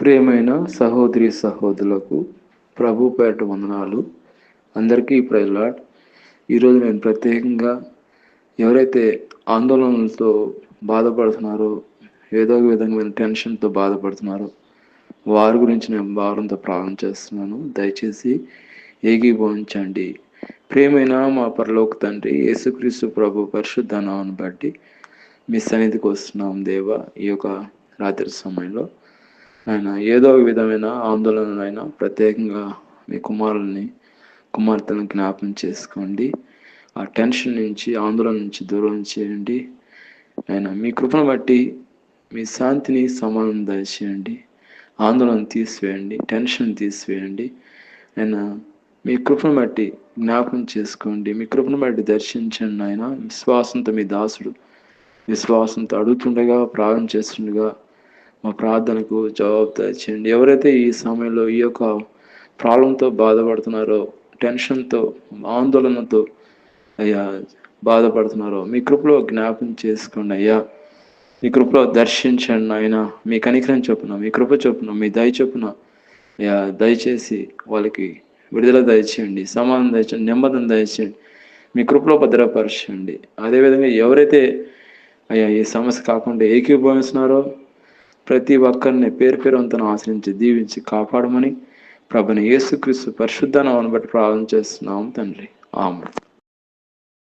ప్రియమైన సహోదరి సహోదరులకు ప్రభు పేట వందనాలు. అందరికీ ప్రైజ్ లార్డ్. ఈరోజు నేను ప్రత్యేకంగా ఎవరైతే ఆందోళనలతో బాధపడుతున్నారో, ఏదో ఒక విధమైన టెన్షన్తో బాధపడుతున్నారో వారి గురించి నేను భారంతో ప్రార్థన చేస్తున్నాను. దయచేసి ఏకీభవించండి. ప్రియమైన మా పరలోక తండ్రి యేసుక్రీస్తు ప్రభు పరిశుద్ధ నామమును బట్టి మీ సన్నిధికి వస్తున్నాం దేవా. ఈ యొక్క రాత్రి సమయంలో ఆయన ఏదో ఒక విధమైన ఆందోళనలైనా ప్రత్యేకంగా మీ కుమార్తెలను జ్ఞాపం చేసుకోండి. ఆ టెన్షన్ నుంచి, ఆందోళన నుంచి దూరం చేయండి. ఆయన మీ కృపను బట్టి మీ శాంతిని, సమాధానం దయచేయండి. ఆందోళన తీసివేయండి, టెన్షన్ తీసివేయండి. ఆయన మీ కృపను బట్టి జ్ఞాపం చేసుకోండి. మీ కృపను బట్టి దర్శించండి. ఆయన విశ్వాసంతో మీ దాసుడు విశ్వాసంతో అడుగుతుండగా, ప్రార్థన చేస్తుండగా మా ప్రార్థనకు జవాబు దయచేయండి. ఎవరైతే ఈ సమయంలో ఈ యొక్క ప్రాబ్లంతో బాధపడుతున్నారో, టెన్షన్తో, ఆందోళనతో అయ్యా బాధపడుతున్నారో మీ కృపలో జ్ఞాపం చేసుకోండి అయ్యా. మీ కృపలో దర్శించండి ఆయన. మీ కనికరం చొప్పున, మీ కృప చొప్పున, మీ దయ చొప్పున అయ్యా దయచేసి వాళ్ళకి విడుదల దయచేయండి, సమాధానం దయచేయండి, నెమ్మదిని దయచేయండి, మీ కృపలో భద్రపరచండి. అదేవిధంగా ఎవరైతే అయ్యా ఈ సమస్య కాకుండా ఏకీభవిస్తున్నారో ప్రతి ఒక్కరిని పేరు పేరుంతను ఆశ్రయించి దీవించి కాపాడమని ప్రభుని యేసుక్రీస్తు పరిశుద్ధ నామమును బట్టి ప్రార్థన చేస్తున్నాము తండ్రి. ఆమేన్.